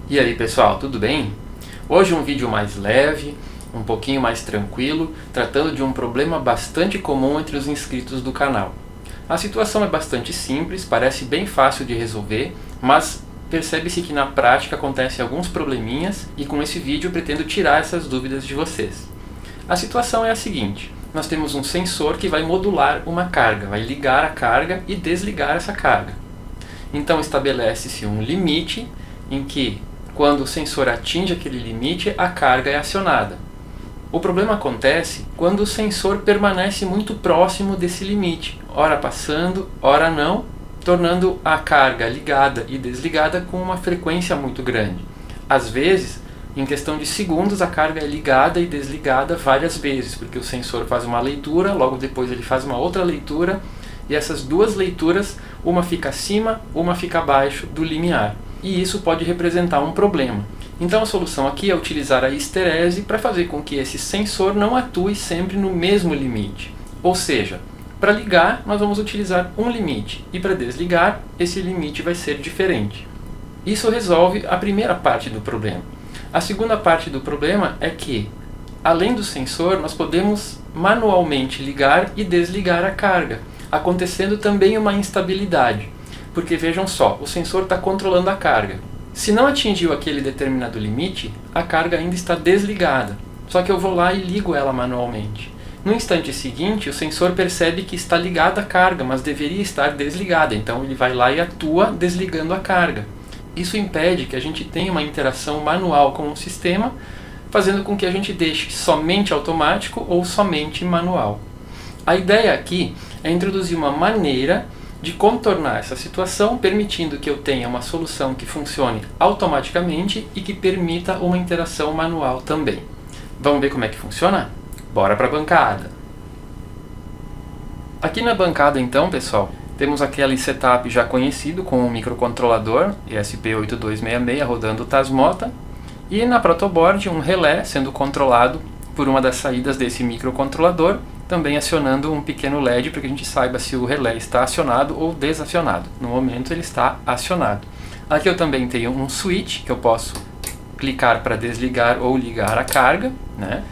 E aí pessoal, tudo bem? Hoje um vídeo mais leve, um pouquinho mais tranquilo, tratando de um problema bastante comum entre os inscritos do canal. A situação é bastante simples, parece bem fácil de resolver, mas percebe-se que na prática acontecem alguns probleminhas e com esse vídeo eu pretendo tirar essas dúvidas de vocês. A situação é a seguinte: nós temos um sensor que vai modular uma carga, vai ligar a carga e desligar essa carga. Então estabelece-se um limite em que, quando o sensor atinge aquele limite, a carga é acionada. O problema acontece quando o sensor permanece muito próximo desse limite, ora passando, ora não, tornando a carga ligada e desligada com uma frequência muito grande. Às vezes, em questão de segundos, a carga é ligada e desligada várias vezes, porque o sensor faz uma leitura, logo depois ele faz uma outra leitura, e essas duas leituras, uma fica acima, uma fica abaixo do limiar. E isso pode representar um problema. Então a solução aqui é utilizar a histerese para fazer com que esse sensor não atue sempre no mesmo limite. Ou seja, para ligar nós vamos utilizar um limite, e para desligar esse limite vai ser diferente. Isso resolve a primeira parte do problema. A segunda parte do problema é que, além do sensor, nós podemos manualmente ligar e desligar a carga, acontecendo também uma instabilidade. Porque vejam só, o sensor está controlando a carga. Se não atingiu aquele determinado limite, a carga ainda está desligada. Só que eu vou lá e ligo ela manualmente. No instante seguinte, o sensor percebe que está ligada a carga, mas deveria estar desligada. Então ele vai lá e atua desligando a carga. Isso impede que a gente tenha uma interação manual com o sistema, fazendo com que a gente deixe somente automático ou somente manual. A ideia aqui é introduzir uma maneira de contornar essa situação, permitindo que eu tenha uma solução que funcione automaticamente e que permita uma interação manual também. Vamos ver como é que funciona? Bora para a bancada! Aqui na bancada então, pessoal, temos aquele setup já conhecido com o microcontrolador ESP8266 rodando o Tasmota, e na protoboard um relé sendo controlado por uma das saídas desse microcontrolador, também acionando um pequeno LED para que a gente saiba se o relé está acionado ou desacionado. No momento ele está acionado. Aqui eu também tenho um switch que eu posso clicar para desligar ou ligar a carga, né?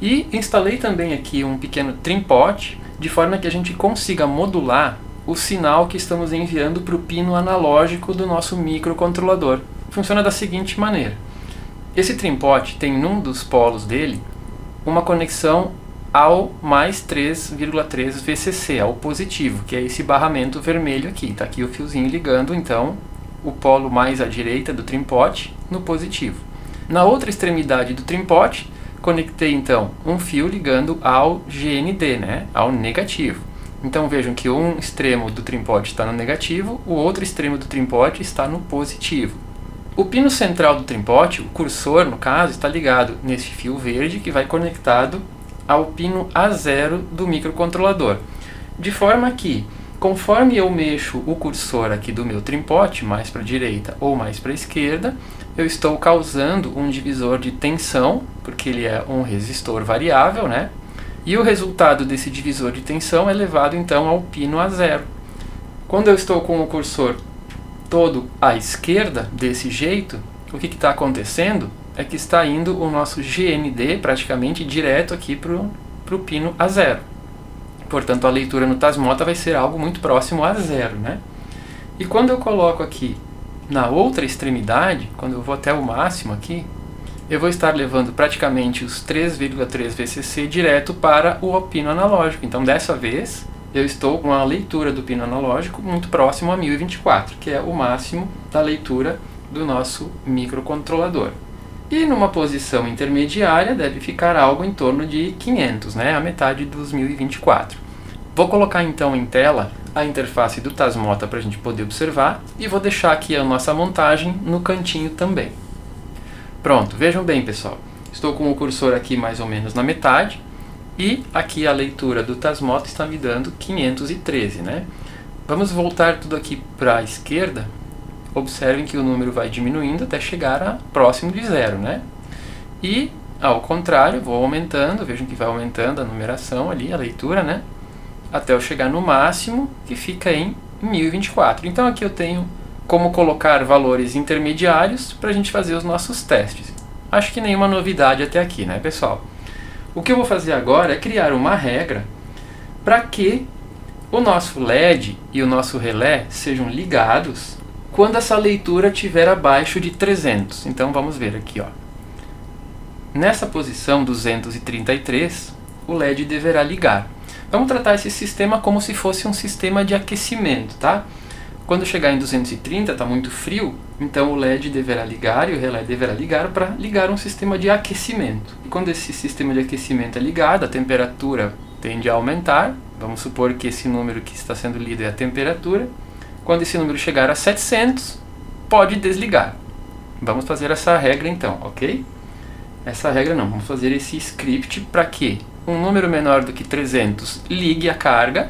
E instalei também aqui um pequeno trim-pot, de forma que a gente consiga modular o sinal que estamos enviando para o pino analógico do nosso microcontrolador. Funciona da seguinte maneira: esse trim-pot tem num dos polos dele uma conexão ao mais 3,3 VCC, ao positivo, que é esse barramento vermelho aqui. Está aqui o fiozinho ligando, então, o polo mais à direita do trim-pot no positivo. Na outra extremidade do trim-pot, conectei então um fio ligando ao GND, né, ao negativo. Então vejam que um extremo do trim-pot está no negativo, o outro extremo do trim-pot está no positivo. O pino central do trim-pot, o cursor no caso, está ligado nesse fio verde que vai conectado ao pino A0 do microcontrolador. De forma que, conforme eu mexo o cursor aqui do meu trim-pot, mais para a direita ou mais para a esquerda, eu estou causando um divisor de tensão, porque ele é um resistor variável, né? E o resultado desse divisor de tensão é levado então ao pino A0. Quando eu estou com o cursor todo à esquerda, desse jeito, o que está acontecendo é que está indo o nosso GND praticamente direto aqui para o pino A0. Portanto, a leitura no Tasmota vai ser algo muito próximo a zero, né? E quando eu coloco aqui na outra extremidade, quando eu vou até o máximo aqui, eu vou estar levando praticamente os 3,3 VCC direto para o pino analógico. Então, dessa vez, eu estou com a leitura do pino analógico muito próximo a 1024, que é o máximo da leitura do nosso microcontrolador. E numa posição intermediária deve ficar algo em torno de 500, né? A metade dos 1024. Vou colocar então em tela a interface do Tasmota para a gente poder observar, e vou deixar aqui a nossa montagem no cantinho também. Pronto, vejam bem pessoal, estou com o cursor aqui mais ou menos na metade, e aqui a leitura do Tasmota está me dando 513, né? Vamos voltar tudo aqui para a esquerda. Observem que o número vai diminuindo até chegar a próximo de zero, né? E, ao contrário, vou aumentando, vejam que vai aumentando a numeração ali, a leitura, né? Até eu chegar no máximo, que fica em 1024. Então aqui eu tenho como colocar valores intermediários para a gente fazer os nossos testes. Acho que nenhuma novidade até aqui, né, pessoal? O que eu vou fazer agora é criar uma regra para que o nosso LED e o nosso relé sejam ligados quando essa leitura estiver abaixo de 300. Então vamos ver aqui, ó. Nessa posição 233, o LED deverá ligar. Vamos tratar esse sistema como se fosse um sistema de aquecimento, tá? Quando chegar em 230 está muito frio, então o LED deverá ligar e o relé deverá ligar para ligar um sistema de aquecimento. E quando esse sistema de aquecimento é ligado, a temperatura tende a aumentar. Vamos supor que esse número que está sendo lido é a temperatura. Quando esse número chegar a 700, pode desligar. Vamos fazer essa regra então, ok? Essa regra não, vamos fazer esse script para que um número menor do que 300 ligue a carga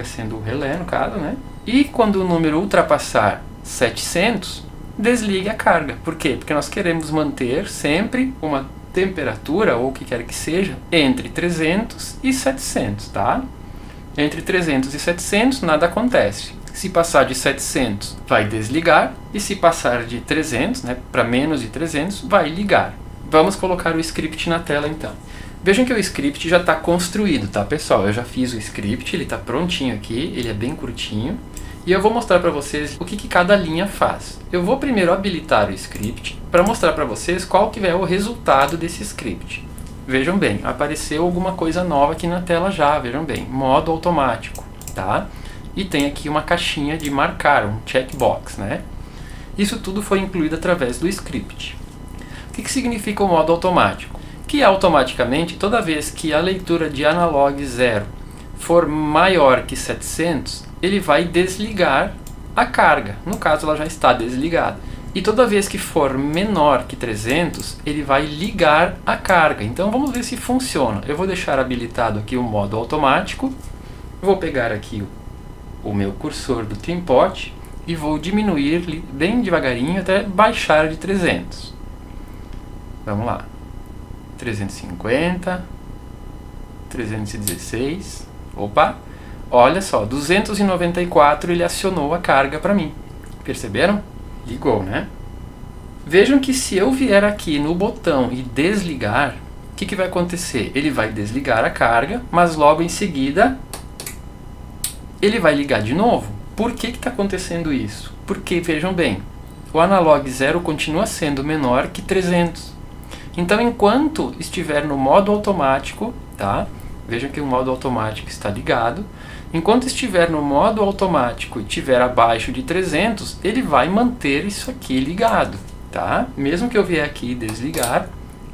sendo o relé no caso, né? E quando o número ultrapassar 700, desligue a carga. Por quê? Porque nós queremos manter sempre uma temperatura, ou o que quer que seja, entre 300 e 700, tá? Entre 300 e 700 nada acontece. Se passar de 700, vai desligar, e se passar de 300, né, para menos de 300, vai ligar. Vamos colocar o script na tela então. Vejam que o script já está construído, tá, pessoal? Eu já fiz o script, ele está prontinho aqui, ele é bem curtinho. E eu vou mostrar para vocês o que cada linha faz. Eu vou primeiro habilitar o script para mostrar para vocês qual que é o resultado desse script. Vejam bem, apareceu alguma coisa nova aqui na tela já, vejam bem, modo automático, tá? E tem aqui uma caixinha de marcar, um checkbox, né? Isso tudo foi incluído através do script. O que significa o modo automático? Que automaticamente, toda vez que a leitura de analog 0 for maior que 700, ele vai desligar a carga. No caso, ela já está desligada. E toda vez que for menor que 300, ele vai ligar a carga. Então vamos ver se funciona. Eu vou deixar habilitado aqui o modo automático. Vou pegar aqui o meu cursor do Trimpot e vou diminuir bem devagarinho até baixar de 300. Vamos lá. 350, 316, opa, olha só, 294 ele acionou a carga para mim, perceberam? Ligou, né? Vejam que se eu vier aqui no botão e desligar, o que vai acontecer? Ele vai desligar a carga, mas logo em seguida ele vai ligar de novo. Por que está acontecendo isso? Porque, vejam bem, o analog 0 continua sendo menor que 300. Então, enquanto estiver no modo automático, tá? Vejam que o modo automático está ligado. Enquanto estiver no modo automático e estiver abaixo de 300, ele vai manter isso aqui ligado, tá? Mesmo que eu vier aqui e desligar,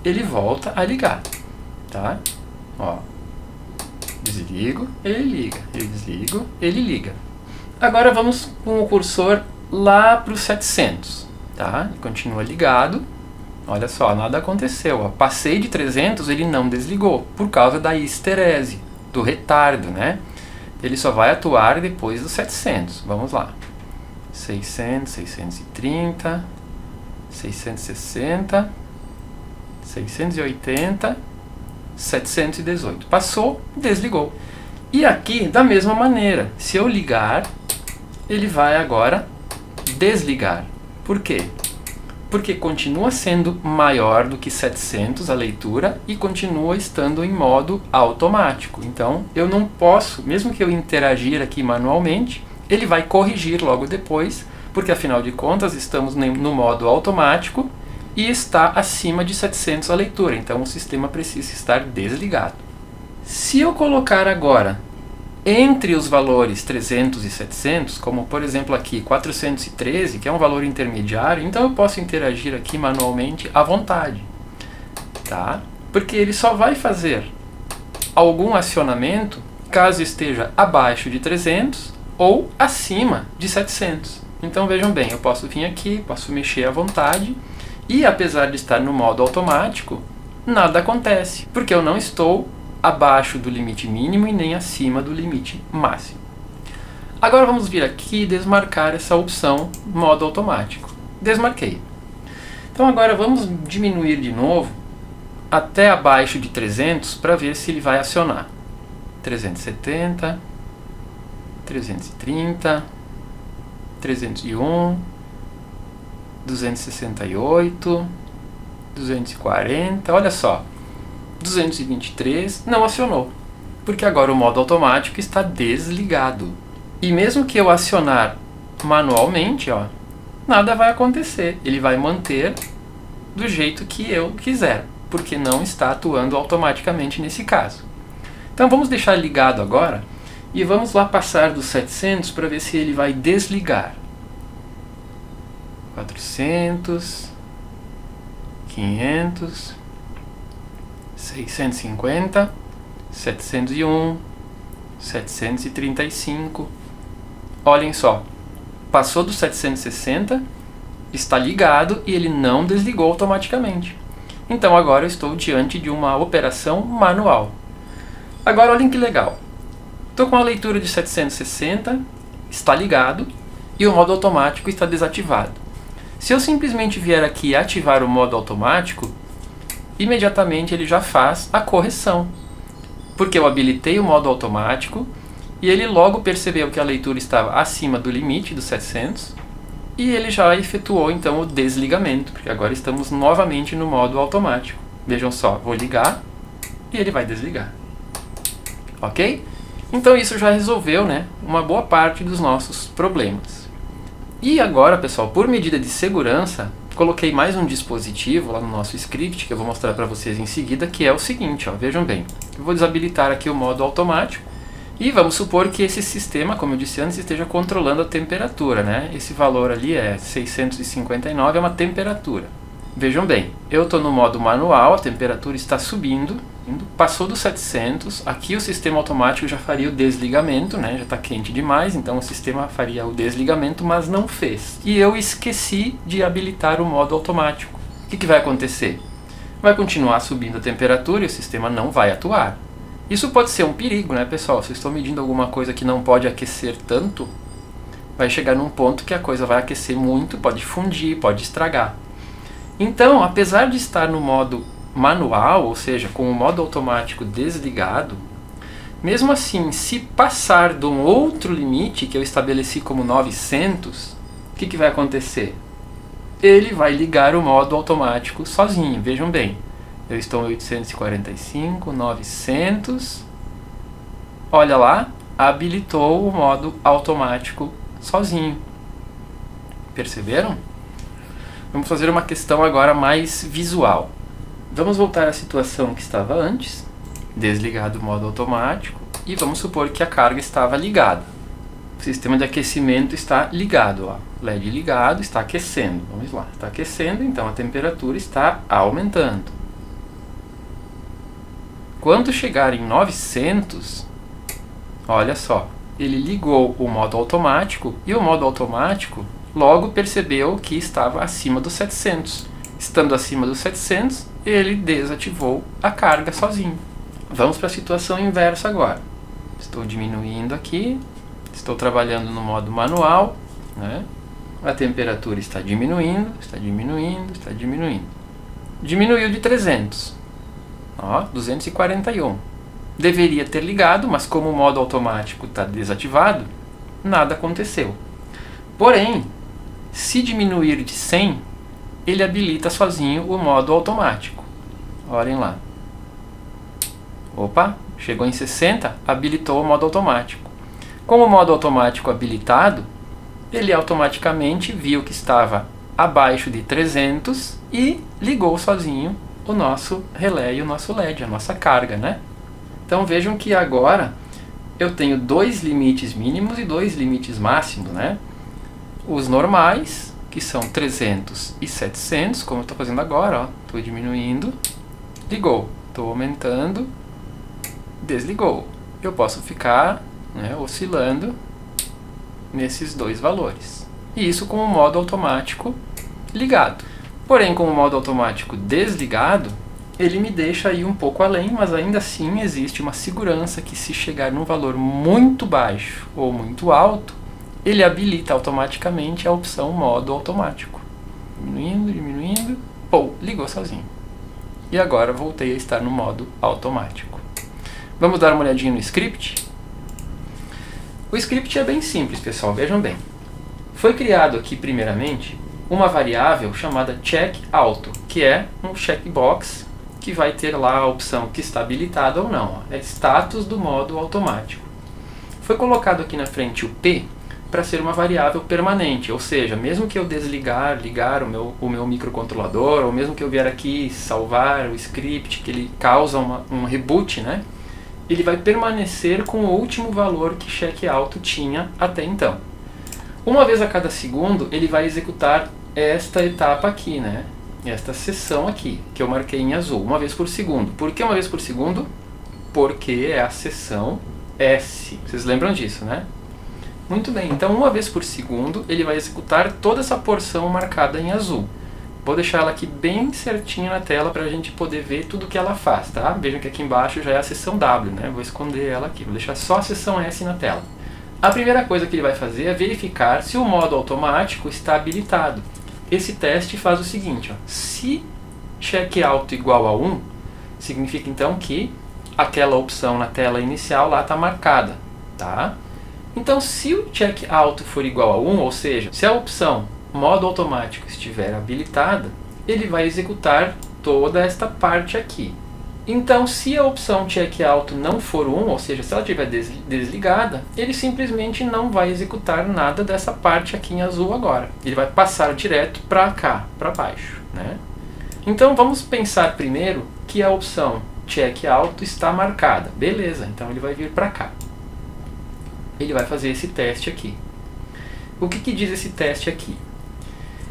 ele volta a ligar, tá? Ó, desligo, ele liga, eu desligo, ele liga. Agora vamos com o cursor lá para os 700, tá? Ele continua ligado. Olha só, nada aconteceu. Ó. Passei de 300, ele não desligou, por causa da histerese, do retardo, né? Ele só vai atuar depois dos 700. Vamos lá. 600, 630, 660, 680, 718. Passou, desligou. E aqui, da mesma maneira, se eu ligar, ele vai agora desligar. Por quê? Porque continua sendo maior do que 700 a leitura e continua estando em modo automático. Então, eu não posso, mesmo que eu interagir aqui manualmente, ele vai corrigir logo depois, porque afinal de contas estamos no modo automático e está acima de 700 a leitura. Então, o sistema precisa estar desligado. Se eu colocar agora entre os valores 300 e 700, como por exemplo aqui 413, que é um valor intermediário, então eu posso interagir aqui manualmente à vontade, tá? Porque ele só vai fazer algum acionamento caso esteja abaixo de 300 ou acima de 700. Então vejam bem, eu posso vir aqui, posso mexer à vontade e apesar de estar no modo automático, nada acontece, porque eu não estou abaixo do limite mínimo e nem acima do limite máximo. Agora vamos vir aqui e desmarcar essa opção modo automático. Desmarquei. Então agora vamos diminuir de novo até abaixo de 300 para ver se ele vai acionar. 370, 330, 301, 268, 240, olha só, 223 não acionou, porque agora o modo automático está desligado. E mesmo que eu acionar manualmente, ó, nada vai acontecer, ele vai manter do jeito que eu quiser, porque não está atuando automaticamente nesse caso. Então vamos deixar ligado agora e vamos lá passar dos 700 para ver se ele vai desligar. 400, 500, 650, 701, 735. Olhem só, passou dos 760, está ligado e ele não desligou automaticamente. Então agora eu estou diante de uma operação manual. Agora olhem que legal. Estou com a leitura de 760, está ligado e o modo automático está desativado. Se eu simplesmente vier aqui e ativar o modo automático, imediatamente ele já faz a correção, porque eu habilitei o modo automático e ele logo percebeu que a leitura estava acima do limite dos 700 e ele já efetuou então o desligamento, porque agora estamos novamente no modo automático. Vejam só, vou ligar e ele vai desligar. Ok? Então isso já resolveu, né, uma boa parte dos nossos problemas. E agora, pessoal, por medida de segurança, coloquei mais um dispositivo lá no nosso script, que eu vou mostrar para vocês em seguida, que é o seguinte, ó, vejam bem. Eu vou desabilitar aqui o modo automático e vamos supor que esse sistema, como eu disse antes, esteja controlando a temperatura, né? Esse valor ali é 659, é uma temperatura. Vejam bem, eu estou no modo manual, a temperatura está subindo, passou dos 700, aqui o sistema automático já faria o desligamento, né? Já está quente demais, então o sistema faria o desligamento, mas não fez. E eu esqueci de habilitar o modo automático. O que vai acontecer? Vai continuar subindo a temperatura e o sistema não vai atuar. Isso pode ser um perigo, né, pessoal? Se eu estou medindo alguma coisa que não pode aquecer tanto, vai chegar num ponto que a coisa vai aquecer muito, pode fundir, pode estragar. Então, apesar de estar no modo manual, ou seja, com o modo automático desligado, mesmo assim, se passar de um outro limite que eu estabeleci como 900, o que vai acontecer? Ele vai ligar o modo automático sozinho, vejam bem. Eu estou em 845, 900, olha lá, habilitou o modo automático sozinho. Perceberam? Vamos fazer uma questão agora mais visual. Vamos voltar à situação que estava antes, desligado o modo automático, e vamos supor que a carga estava ligada. O sistema de aquecimento está ligado, ó. LED ligado, está aquecendo. Vamos lá, está aquecendo, então a temperatura está aumentando. Quando chegar em 900, olha só, ele ligou o modo automático e o modo automático logo percebeu que estava acima dos 700. Estando acima dos 700, ele desativou a carga sozinho. Vamos para a situação inversa agora. Estou diminuindo aqui, estou trabalhando no modo manual, né? A temperatura está diminuindo, está diminuindo, está diminuindo. Diminuiu de 300. Ó, 241. Deveria ter ligado, mas como o modo automático está desativado, nada aconteceu. Porém, se diminuir de 100, ele habilita sozinho o modo automático. Olhem lá. Opa, chegou em 60, habilitou o modo automático. Com o modo automático habilitado, ele automaticamente viu que estava abaixo de 300 e ligou sozinho o nosso relé e o nosso LED, a nossa carga, né? Então vejam que agora eu tenho dois limites mínimos e dois limites máximos, né? Os normais, que são 300 e 700, como eu estou fazendo agora, ó. Estou diminuindo, ligou. Estou aumentando, desligou. Eu posso ficar, né, oscilando nesses dois valores. E isso com o modo automático ligado. Porém, com o modo automático desligado, ele me deixa ir um pouco além, mas ainda assim existe uma segurança que se chegar num valor muito baixo ou muito alto, ele habilita automaticamente a opção modo automático. Diminuindo, diminuindo, pô, ligou sozinho. E agora voltei a estar no modo automático. Vamos dar uma olhadinha no script? O script é bem simples, pessoal, vejam bem. Foi criado aqui primeiramente uma variável chamada checkAuto, que é um checkbox que vai ter lá a opção que está habilitada ou não. É status do modo automático. Foi colocado aqui na frente o P para ser uma variável permanente, ou seja, mesmo que eu ligar o meu microcontrolador, ou mesmo que eu vier aqui salvar o script, que ele causa um reboot, né? Ele vai permanecer com o último valor que checkAuto tinha até então. Uma vez a cada segundo, ele vai executar esta etapa aqui, né? Esta seção aqui, que eu marquei em azul, uma vez por segundo. Por que uma vez por segundo? Porque é a seção S. Vocês lembram disso, né? Muito bem, então uma vez por segundo ele vai executar toda essa porção marcada em azul. Vou deixar ela aqui bem certinha na tela para a gente poder ver tudo que ela faz, tá? Vejam que aqui embaixo já é a seção W, né? Vou esconder ela aqui, vou deixar só a seção S na tela. A primeira coisa que ele vai fazer é verificar se o modo automático está habilitado. Esse teste faz o seguinte, ó, se checkAuto igual a 1, significa então que aquela opção na tela inicial lá está marcada, tá? Então, se o checkAuto for igual a 1, ou seja, se a opção modo automático estiver habilitada, ele vai executar toda esta parte aqui. Então, se a opção checkAuto não for 1, ou seja, se ela estiver desligada, ele simplesmente não vai executar nada dessa parte aqui em azul agora. Ele vai passar direto para cá, para baixo, né? Então, vamos pensar primeiro que a opção checkAuto está marcada. Beleza, então ele vai vir para cá. Ele vai fazer esse teste aqui. O que diz esse teste aqui?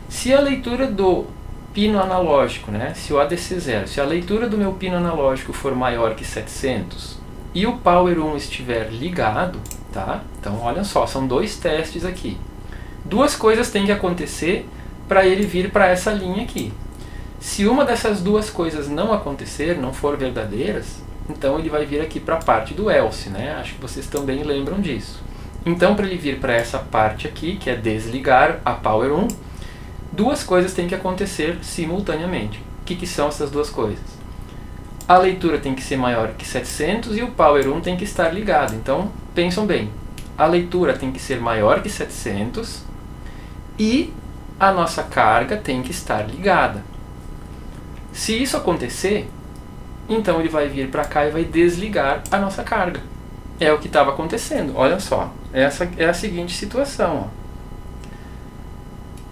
Se a leitura do pino analógico, né, se o ADC0, se a leitura do meu pino analógico for maior que 700 e o Power 1 estiver ligado, tá? Então, olha só, são dois testes aqui. Duas coisas têm que acontecer para ele vir para essa linha aqui. Se uma dessas duas coisas não acontecer, não for verdadeiras, então ele vai vir aqui para a parte do else, né? Acho que vocês também lembram disso. Então, para ele vir para essa parte aqui, que é desligar a Power 1, duas coisas têm que acontecer simultaneamente. O que são essas duas coisas? A leitura tem que ser maior que 700 e o Power 1 tem que estar ligado. Então, pensam bem, a leitura tem que ser maior que 700 e a nossa carga tem que estar ligada. Se isso acontecer, então ele vai vir para cá e vai desligar a nossa carga. É o que estava acontecendo, olha só. Essa é a seguinte situação, ó.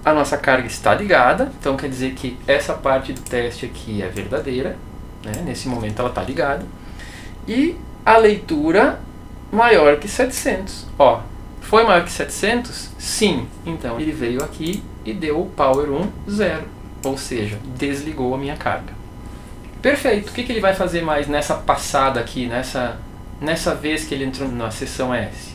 A nossa carga está ligada, então quer dizer que essa parte do teste aqui é verdadeira, né? Nesse momento ela está ligada. E a leitura maior que 700. Ó, foi maior que 700? Sim. Então ele veio aqui e deu o Power 1 0, ou seja, desligou a minha carga. Perfeito. O que ele vai fazer mais nessa passada aqui, nessa vez que ele entrou na seção S?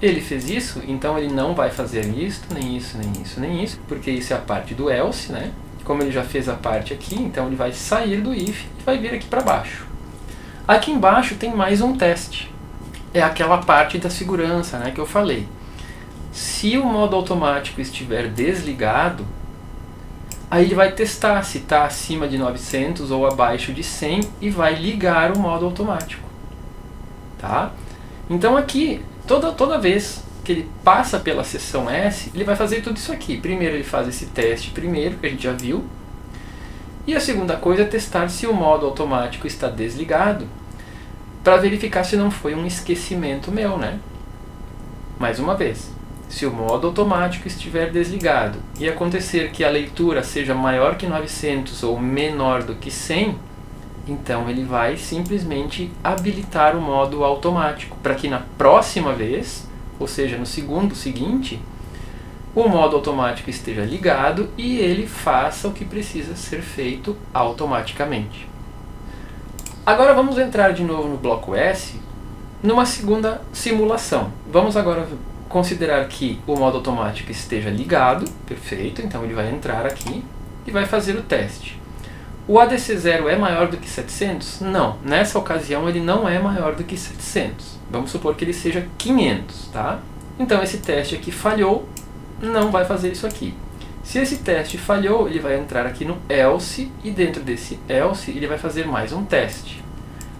Ele fez isso, então ele não vai fazer isto, nem isso, nem isso, nem isso, porque isso é a parte do else, né? Como ele já fez a parte aqui, então ele vai sair do if e vai vir aqui para baixo. Aqui embaixo tem mais um teste. É aquela parte da segurança, né, que eu falei. Se o modo automático estiver desligado, aí ele vai testar se está acima de 900 ou abaixo de 100 e vai ligar o modo automático. Tá? Então aqui, toda vez que ele passa pela seção S, ele vai fazer tudo isso aqui. Primeiro ele faz esse teste primeiro, que a gente já viu. E a segunda coisa é testar se o modo automático está desligado, para verificar se não foi um esquecimento meu, né? Mais uma vez. Se o modo automático estiver desligado e acontecer que a leitura seja maior que 900 ou menor do que 100, então ele vai simplesmente habilitar o modo automático, para que na próxima vez, ou seja, no segundo seguinte, o modo automático esteja ligado e ele faça o que precisa ser feito automaticamente. Agora vamos entrar de novo no bloco S, numa segunda simulação. Vamos agora considerar que o modo automático esteja ligado, perfeito, então ele vai entrar aqui e vai fazer o teste. O ADC0 é maior do que 700? Não, nessa ocasião ele não é maior do que 700. Vamos supor que ele seja 500, tá? Então esse teste aqui falhou, não vai fazer isso aqui. Se esse teste falhou, ele vai entrar aqui no else e dentro desse else ele vai fazer mais um teste.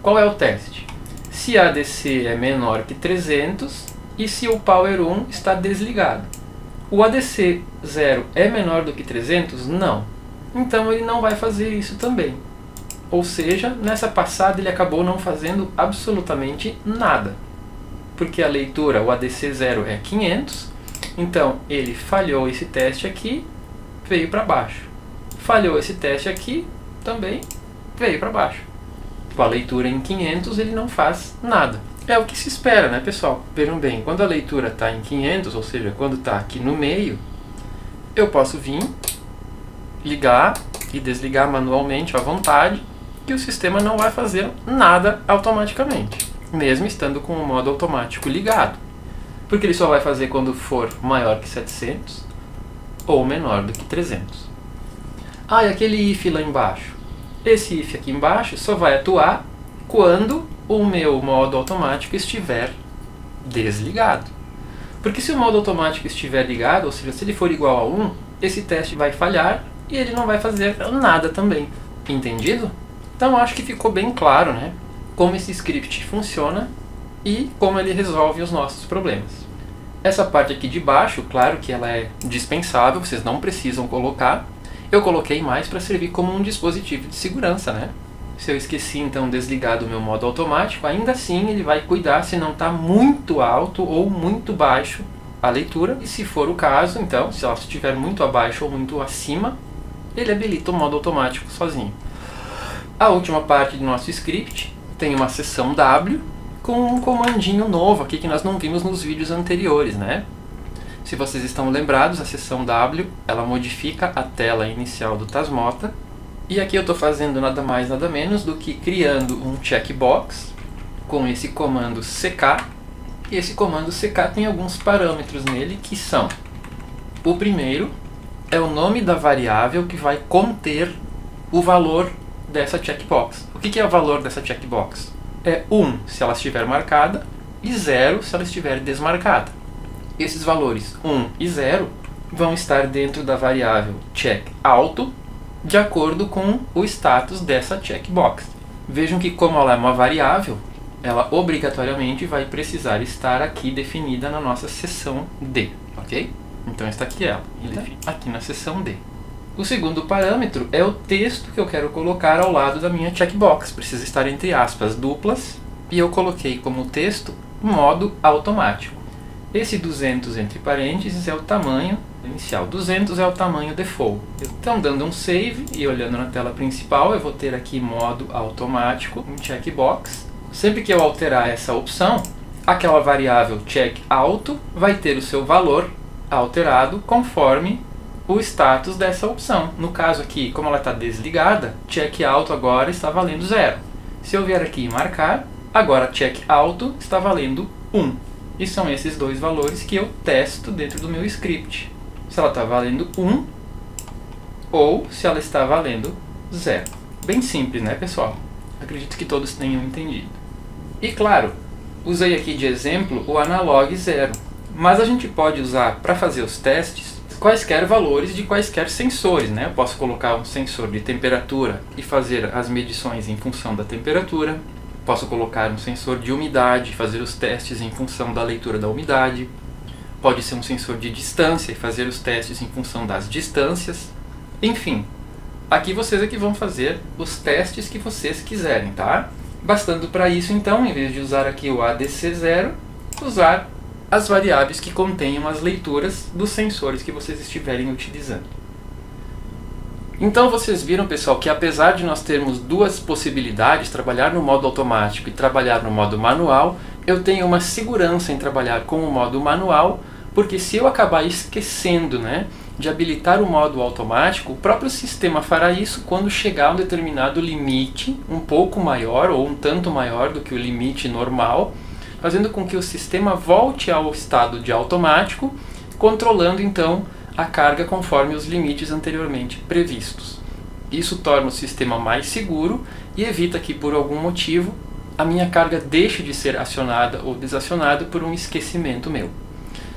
Qual é o teste? Se ADC é menor que 300 e se o Power 1 está desligado. O ADC 0 é menor do que 300? Não. Então ele não vai fazer isso também. Ou seja, nessa passada ele acabou não fazendo absolutamente nada. Porque a leitura, o ADC 0 é 500, então ele falhou esse teste aqui, veio para baixo. Falhou esse teste aqui, também veio para baixo. Com a leitura em 500 ele não faz nada. É o que se espera, né, pessoal? Vejam bem, quando a leitura está em 500, ou seja, quando está aqui no meio, eu posso vir, ligar e desligar manualmente à vontade, que o sistema não vai fazer nada automaticamente, mesmo estando com o modo automático ligado. Porque ele só vai fazer quando for maior que 700 ou menor do que 300. Ah, e aquele if lá embaixo? Esse if aqui embaixo só vai atuar quando o meu modo automático estiver desligado. Porque se o modo automático estiver ligado, ou seja, se ele for igual a 1, esse teste vai falhar e ele não vai fazer nada também. Entendido? Então acho que ficou bem claro, né, como esse script funciona e como ele resolve os nossos problemas. Essa parte aqui de baixo, claro que ela é dispensável, vocês não precisam colocar. Eu coloquei mais para servir como um dispositivo de segurança, né? Se eu esqueci então desligar do meu modo automático, ainda assim ele vai cuidar se não está muito alto ou muito baixo a leitura. E se for o caso, então, se ela estiver muito abaixo ou muito acima, ele habilita o modo automático sozinho. A última parte do nosso script tem uma seção W com um comandinho novo aqui que nós não vimos nos vídeos anteriores, né? Se vocês estão lembrados, a seção W ela modifica a tela inicial do Tasmota. E aqui eu estou fazendo nada mais nada menos do que criando um checkbox com esse comando CK. E esse comando CK tem alguns parâmetros nele que são: o primeiro é o nome da variável que vai conter o valor dessa checkbox. O que é o valor dessa checkbox? É 1 se ela estiver marcada e 0 se ela estiver desmarcada. Esses valores 1 e 0 vão estar dentro da variável checkAuto de acordo com o status dessa checkbox. Vejam que como ela é uma variável, ela obrigatoriamente vai precisar estar aqui definida na nossa seção D, ok? Então está aqui ela, aqui na seção D. O segundo parâmetro é o texto que eu quero colocar ao lado da minha checkbox. Precisa estar entre aspas duplas e eu coloquei como texto modo automático. Esse 200 entre parênteses é o tamanho inicial, 200 é o tamanho default. Então dando um save e olhando na tela principal eu vou ter aqui modo automático em checkbox. Sempre que eu alterar essa opção, aquela variável checkAuto vai ter o seu valor alterado conforme o status dessa opção. No caso aqui, como ela está desligada, checkAuto agora está valendo 0. Se eu vier aqui e marcar, agora checkAuto está valendo 1. E são esses dois valores que eu testo dentro do meu script. Se ela está valendo 1 ou se ela está valendo 0. Bem simples, né, pessoal? Acredito que todos tenham entendido. E claro, usei aqui de exemplo o analog 0. Mas a gente pode usar para fazer os testes quaisquer valores de quaisquer sensores, né? Eu posso colocar um sensor de temperatura e fazer as medições em função da temperatura. Posso colocar um sensor de umidade e fazer os testes em função da leitura da umidade. Pode ser um sensor de distância e fazer os testes em função das distâncias. Enfim, aqui vocês é que vão fazer os testes que vocês quiserem, tá? Bastando para isso, então, em vez de usar aqui o ADC0, usar as variáveis que contenham as leituras dos sensores que vocês estiverem utilizando. Então vocês viram, pessoal, que apesar de nós termos duas possibilidades, trabalhar no modo automático e trabalhar no modo manual, eu tenho uma segurança em trabalhar com o modo manual, porque se eu acabar esquecendo, né, de habilitar o modo automático, o próprio sistema fará isso quando chegar a um determinado limite, um pouco maior ou um tanto maior do que o limite normal, fazendo com que o sistema volte ao estado de automático, controlando então a carga conforme os limites anteriormente previstos. Isso torna o sistema mais seguro e evita que por algum motivo a minha carga deixe de ser acionada ou desacionada por um esquecimento meu.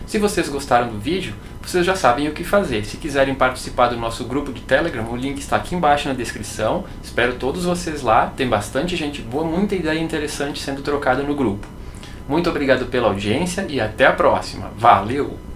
Se vocês gostaram do vídeo, vocês já sabem o que fazer. Se quiserem participar do nosso grupo de Telegram, o link está aqui embaixo na descrição. Espero todos vocês lá, tem bastante gente boa, muita ideia interessante sendo trocada no grupo. Muito obrigado pela audiência e até a próxima. Valeu!